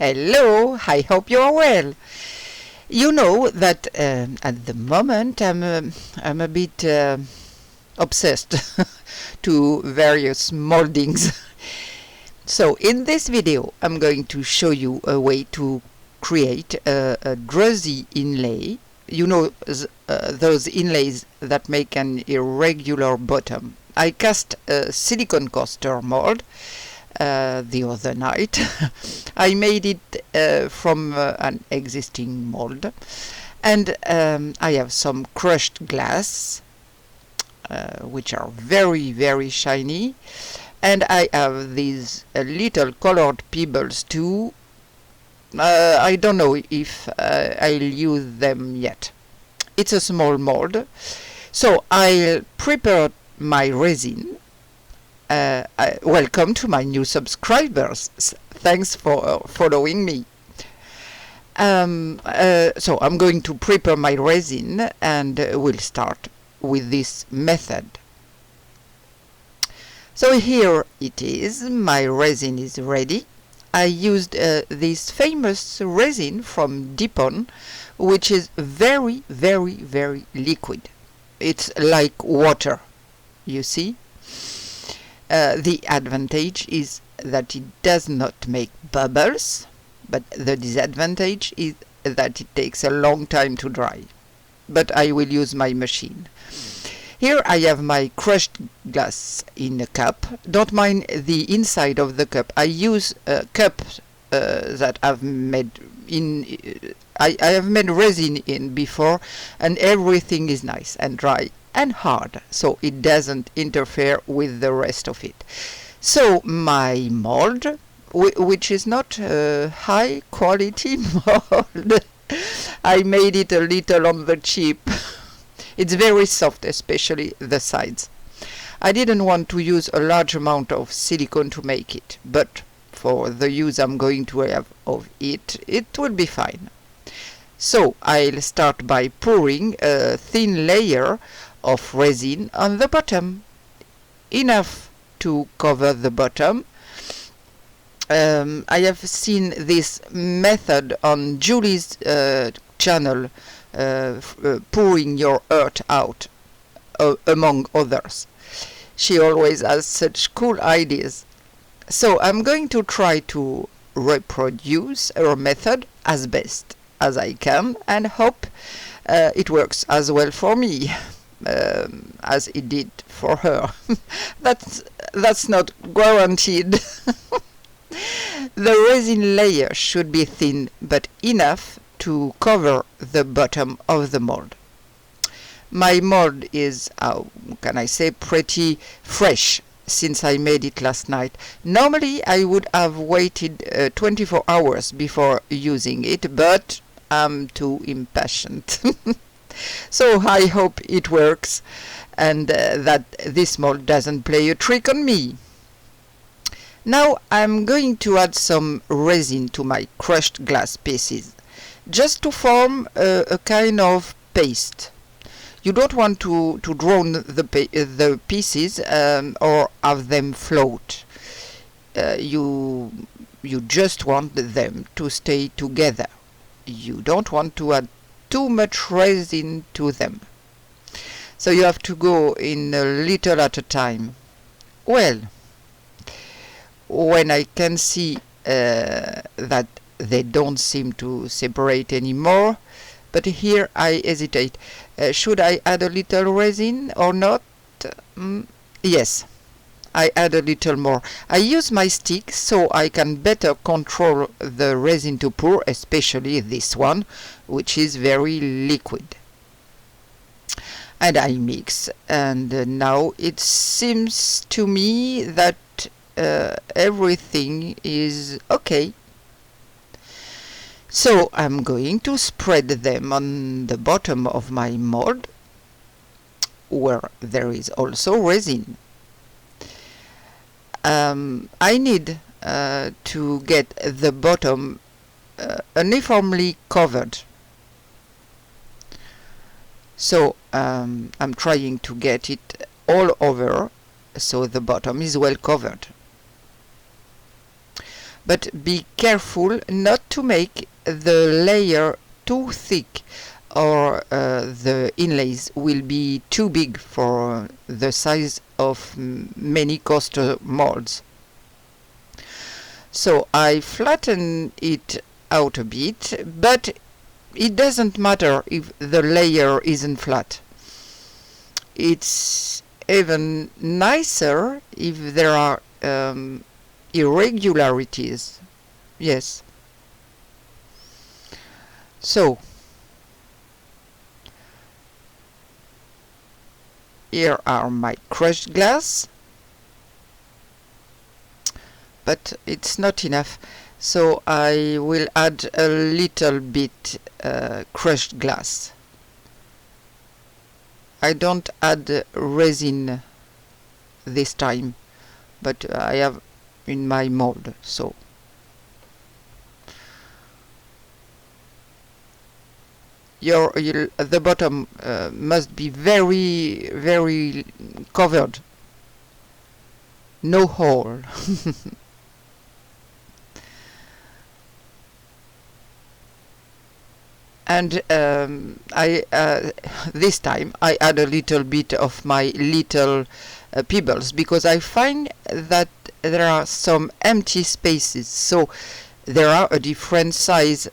Hello, I hope you are well. You know that at the moment I'm a bit obsessed to various moldings. So in this video I'm going to show you a way to create a druzy inlay. You know those inlays that make an irregular bottom. I cast a silicone coaster mold the other night. I made it from an existing mold, and I have some crushed glass which are very shiny, and I have these little colored pebbles too. I don't know if I'll use them yet. It's a small mold, so I'll prepare my resin. Welcome to my new subscribers. Thanks for following me. So I'm going to prepare my resin, and we'll start with this method. So here it is. My resin is ready. I used this famous resin from Dipon, which is very liquid. It's like water, you see. The advantage is that it does not make bubbles, but the disadvantage is that it takes a long time to dry. But I will use my machine. Here I have my crushed glass in a cup. Don't mind the inside of the cup. I use a cup that I've made in. I have made resin in before, and everything is nice and dry and hard, so it doesn't interfere with the rest of it. So my mold, which is not a high quality mold, I made it a little on the cheap. It's very soft, especially the sides. I didn't want to use a large amount of silicone to make it, but for the use I'm going to have of it, it will be fine. So I'll start by pouring a thin layer of resin on the bottom, enough to cover the bottom. I have seen this method on Julie's channel, pouring your earth out, among others. She always has such cool ideas. So I'm going to try to reproduce her method as best as I can, and hope it works as well for me as it did for her. That's not guaranteed. The resin layer should be thin, but enough to cover the bottom of the mold. My mold is, how can I say, pretty fresh since I made it last night. Normally I would have waited 24 hours before using it, but I'm too impatient. So I hope it works, and that this mold doesn't play a trick on me. Now I'm going to add some resin to my crushed glass pieces, just to form a kind of paste. You don't want to drown the pieces or have them float. You just want them to stay together. You don't want to add too much resin to them. So you have to go in a little at a time. Well, when I can see that they don't seem to separate anymore, but here I hesitate. Should I add a little resin or not? Yes, I add a little more. I use my stick so I can better control the resin to pour, especially this one, which is very liquid. And I mix, and now it seems to me that everything is okay. So I'm going to spread them on the bottom of my mold, where there is also resin. I need to get the bottom uniformly covered. So I'm trying to get it all over so the bottom is well covered. but be careful not to make the layer too thick, or the inlays will be too big for the size of many coaster molds. So I flatten it out a bit, but it doesn't matter if the layer isn't flat. It's even nicer if there are irregularities. Yes. So here are my crushed glass, but it's not enough, so I will add a little bit crushed glass. I don't add resin this time, but I have in my mold, so the bottom must be very covered, no hole. And this time I add a little bit of my little pebbles, because I find that there are some empty spaces, so there are a different size,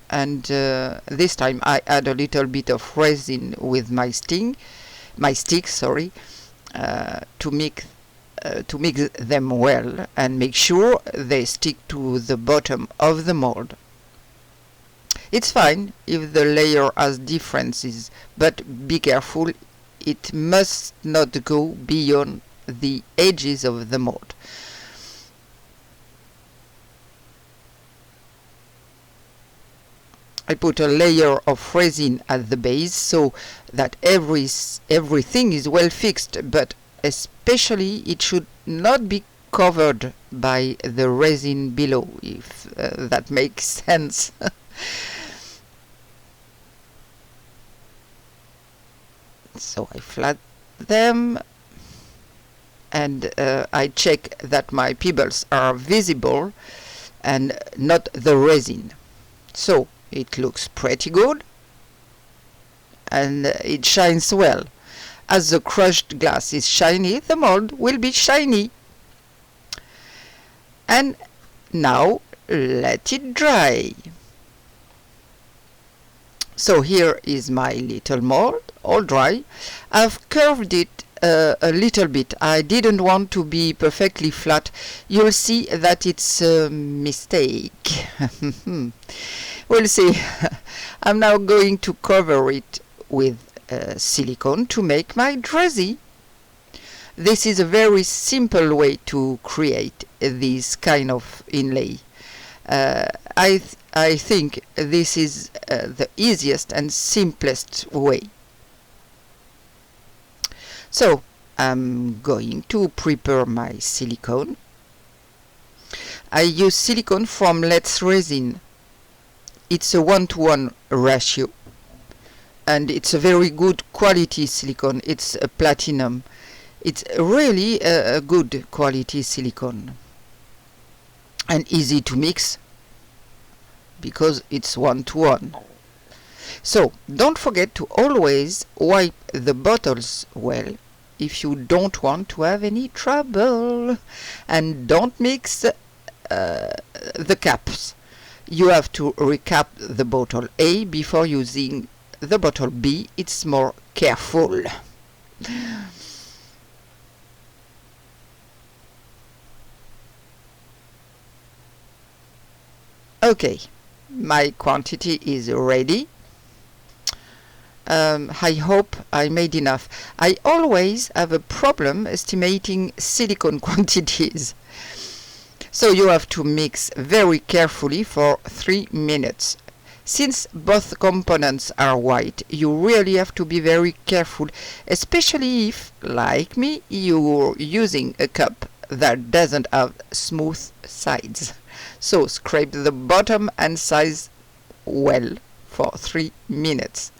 and this time I add a little bit of resin with my stick, to mix them well and make sure they stick to the bottom of the mold. It's fine if the layer has differences, but be careful, it must not go beyond the edges of the mold. I put a layer of resin at the base so that everything is well fixed, but especially it should not be covered by the resin below, if that makes sense. So I flat them, and I check that my pebbles are visible and not the resin. So it looks pretty good, and it shines well. As the crushed glass is shiny, the mold will be shiny. And now let it dry. So here is my little mold, all dry. I've curved it a little bit. I didn't want to be perfectly flat. You'll see that it's a mistake. We'll see. I'm now going to cover it with silicone to make my druzy. This is a very simple way to create this kind of inlay. I think this is the easiest and simplest way. So I'm going to prepare my silicone. I use silicone from Let's Resin. It's a 1:1 ratio, and it's a very good quality silicone. It's a platinum. It's really a good quality silicone, and easy to mix because it's 1:1. So don't forget to always wipe the bottles well if you don't want to have any trouble, and don't mix the caps. You have to recap the bottle A before using the bottle B. It's more careful. Okay, my quantity is ready. I hope I made enough. I always have a problem estimating silicone quantities. So you have to mix very carefully for 3 minutes. Since both components are white, you really have to be very careful, especially if, like me, you're using a cup that doesn't have smooth sides. So scrape the bottom and sides well for 3 minutes.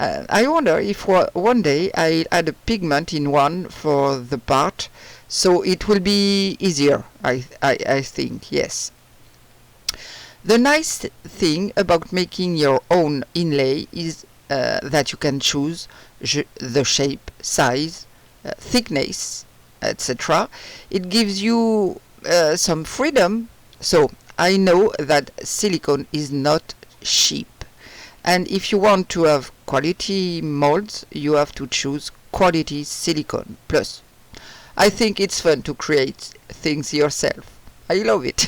I wonder if one day I'll add a pigment in one for the part, so it will be easier, I think, yes. The nice thing about making your own inlay is that you can choose the shape, size, thickness, etc. It gives you some freedom. So I know that silicone is not cheap, and if you want to have quality molds, you have to choose quality silicone. Plus, I think it's fun to create things yourself. I love it.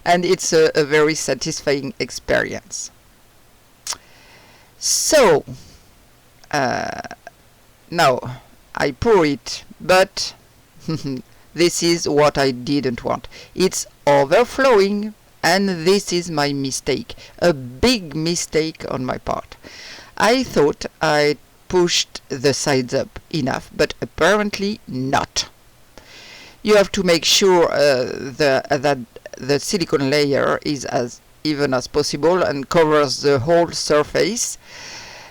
And it's a very satisfying experience. So, now I pour it, but this is what I didn't want. It's overflowing, and this is my mistake, a big mistake on my part. I thought I pushed the sides up enough, but apparently not. You have to make sure that the silicone layer is as even as possible and covers the whole surface,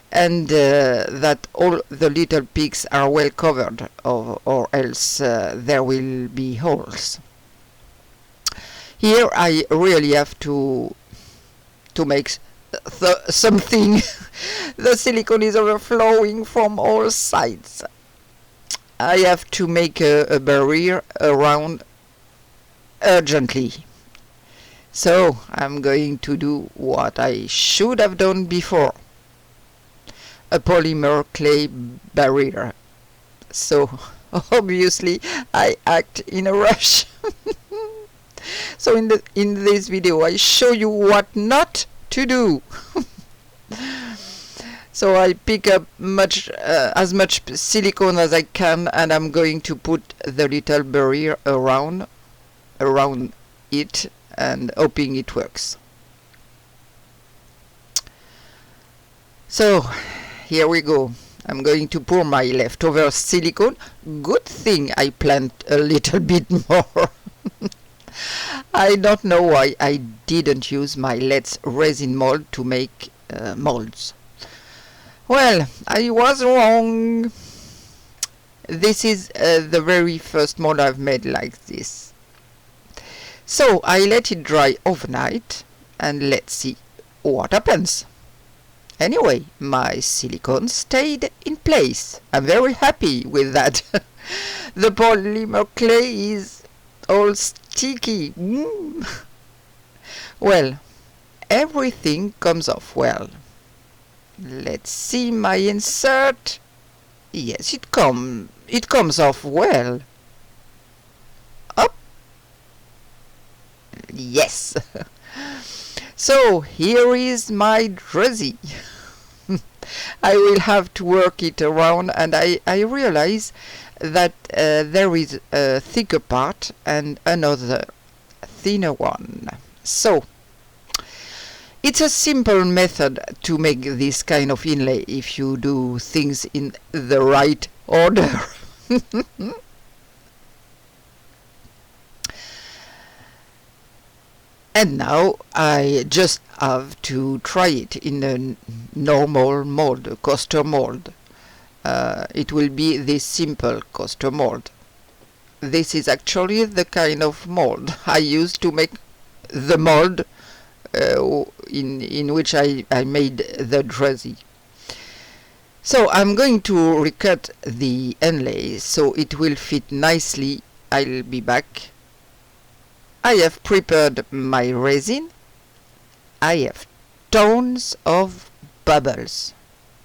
and that all the little peaks are well covered, or else there will be holes. Here I really have to make something. The silicone is overflowing from all sides. I have to make a barrier around urgently. So I'm going to do what I should have done before. A polymer clay barrier. So obviously I act in a rush. So in this video I show you what not to do. So I pick up as much silicone as I can, and I'm going to put the little barrier around it, and hoping it works. So here we go. I'm going to pour my leftover silicone. Good thing I planned a little bit more. I don't know why I didn't use my Let's resin mold to make molds. Well, I was wrong. This is the very first mold I've made like this. So I let it dry overnight, and let's see what happens. Anyway, my silicone stayed in place. I'm very happy with that. The polymer clay is all sticky. Well, everything comes off well. Let's see my insert. Yes, it comes off well. Up. Yes. So here is my druzy. I will have to work it around, and I realize that there is a thicker part and another thinner one. So it's a simple method to make this kind of inlay if you do things in the right order. And now I just have to try it in a normal mold, a coaster mold. It will be this simple coaster mold. This is actually the kind of mold I used to make the mold in which I made the druzy. So I'm going to recut the inlay so it will fit nicely. I'll be back. I have prepared my resin. I have tons of bubbles.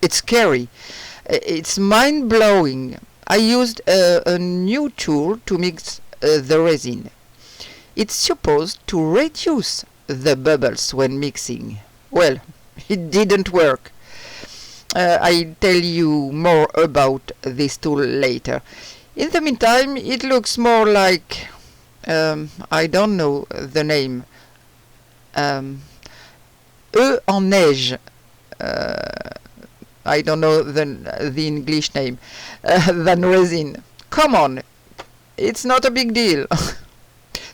It's scary. It's mind-blowing. I used a new tool to mix the resin. It's supposed to reduce the bubbles when mixing. Well, it didn't work. I'll tell you more about this tool later. In the meantime, it looks more like I don't know the name. En neige. I don't know the English name than resin. Come on, it's not a big deal.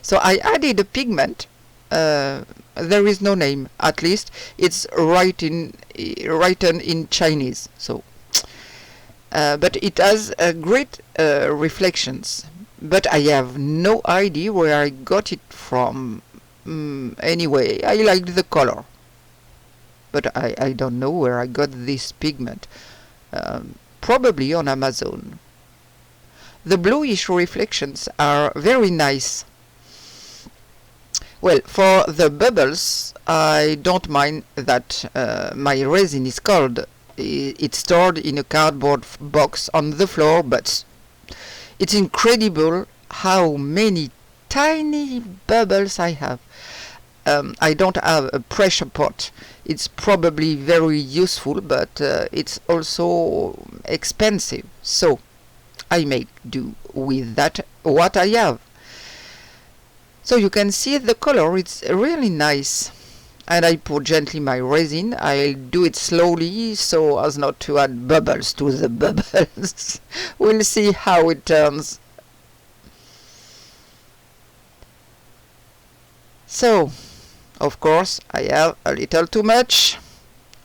So I added a pigment. There is no name, at least it's written in Chinese. So, but it has great reflections. But I have no idea where I got it from. Anyway, I liked the color, but I don't know where I got this pigment. Probably on Amazon. The bluish reflections are very nice. Well, for the bubbles, I don't mind that my resin is cold. It's stored in a cardboard box on the floor, but it's incredible how many tiny bubbles I have. I don't have a pressure pot. It's probably very useful, but it's also expensive. So I make do with that what I have. So you can see the color, it's really nice. And I pour gently my resin. I'll do it slowly so as not to add bubbles to the bubbles. We'll see how it turns. So, of course, I have a little too much.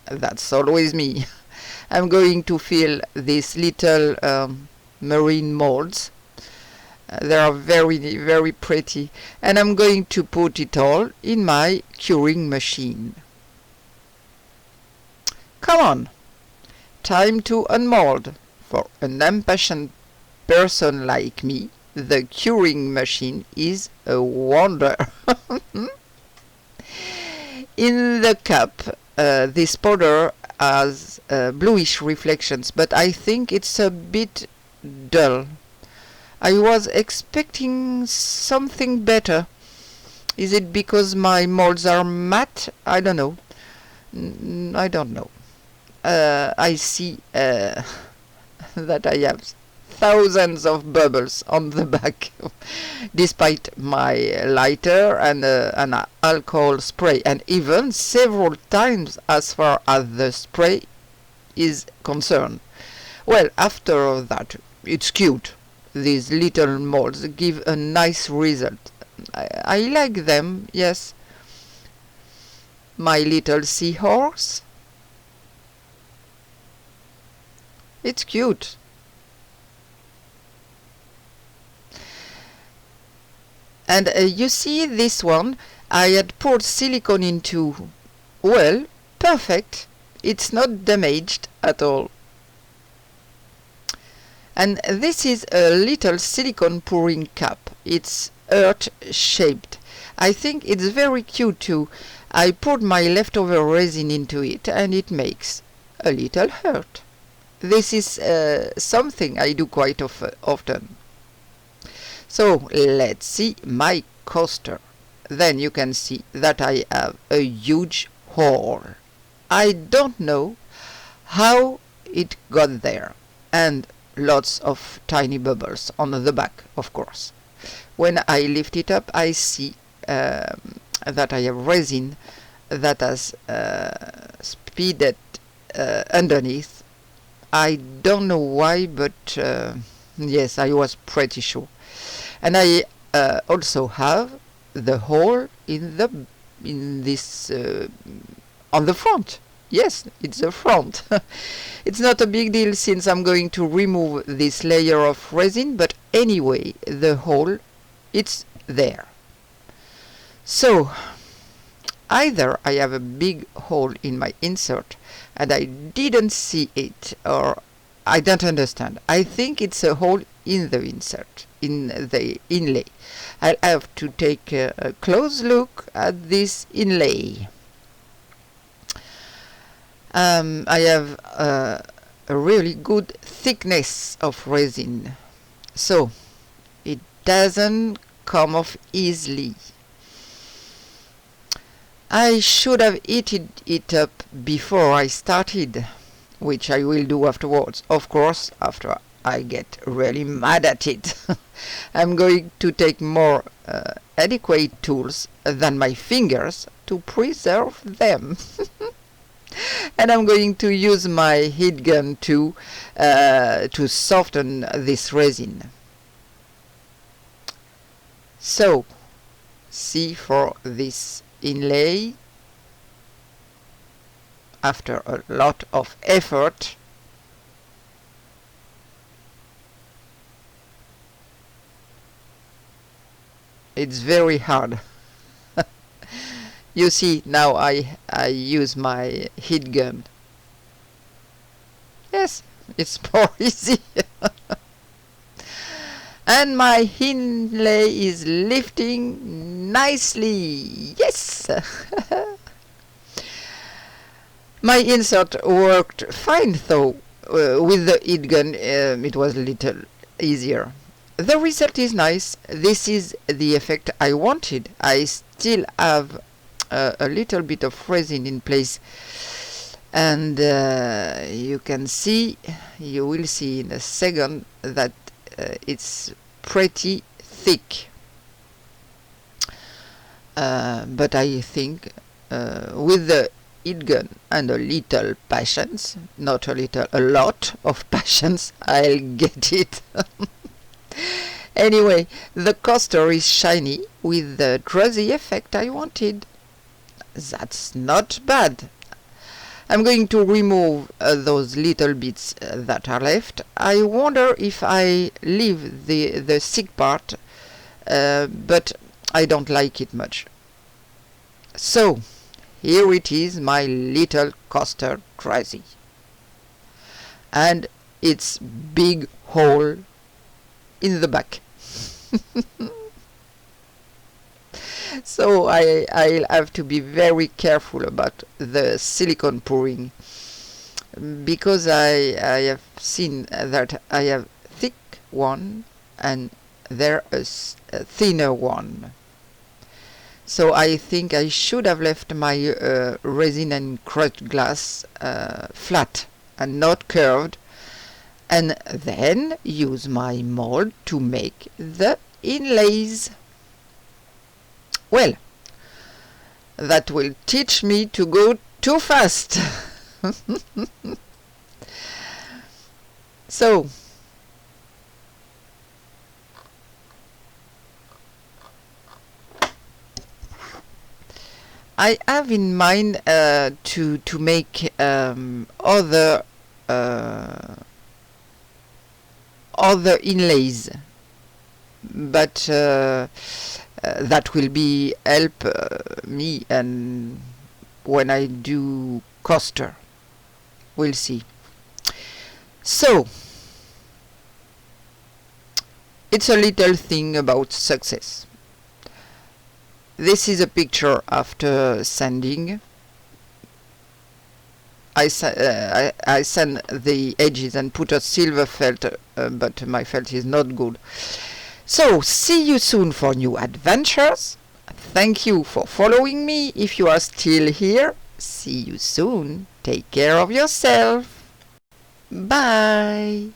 That's always me. I'm going to fill these little marine molds. They are very, very pretty. And I'm going to put it all in my curing machine. Come on! Time to unmold. For an impatient person like me, the curing machine is a wonder. In the cup, this powder has bluish reflections, but I think it's a bit dull. I was expecting something better. Is it because my molds are matte? I don't know. I don't know. I see that I have thousands of bubbles on the back, despite my lighter and an alcohol spray, and even several times as far as the spray is concerned. Well, after that, it's cute. These little molds give a nice result. I like them, yes. My little seahorse. It's cute. And you see this one, I had poured silicone into. Well, perfect. It's not damaged at all. And this is a little silicone pouring cup. It's heart-shaped. I think it's very cute too. I poured my leftover resin into it and it makes a little heart. This is something I do quite often. So let's see my coaster. Then you can see that I have a huge hole. I don't know how it got there. And lots of tiny bubbles on the back, of course. When I lift it up, I see that I have resin that has speeded underneath. I don't know why, but yes, I was pretty sure. And I also have the hole in this on the front. Yes, it's the front. It's not a big deal since I'm going to remove this layer of resin, but anyway, the hole, it's there. So, either I have a big hole in my insert and I didn't see it, or I don't understand. I think it's a hole in the insert, in the inlay. I'll have to take a close look at this inlay. I have a really good thickness of resin, so it doesn't come off easily. I should have heated it up before I started, which I will do afterwards, of course, after I get really mad at it. I'm going to take more adequate tools than my fingers to preserve them. And I'm going to use my heat gun to soften this resin. So, see for this inlay. After a lot of effort, it's very hard. You see, now I use my heat gun. Yes, it's more easy. And my inlay is lifting nicely. Yes! My insert worked fine though. With the heat gun it was a little easier. The result is nice. This is the effect I wanted. I still have a little bit of resin in place, and you will see in a second that it's pretty thick. But I think with the heat gun and a little patience, not a little, a lot of patience, I'll get it. Anyway, the coaster is shiny with the druzy effect I wanted. That's not bad. I'm going to remove those little bits that are left. I wonder if I leave the thick part, but I don't like it much. So, here it is, my little coaster druzy. And its big hole in the back. So I'll have to be very careful about the silicone pouring, because I have seen that I have thick one and there is a thinner one. So I think I should have left my resin and crushed glass flat and not curved, and then use my mold to make the inlays. Well, that will teach me to go too fast. So, I have in mind to make other inlays, but that will be help me and when I do coaster. We'll see. So, it's a little thing about success. This is a picture after sanding. I sand the edges and put a silver felt, but my felt is not good. So, see you soon for new adventures. Thank you for following me. If you are still here, see you soon. Take care of yourself. Bye.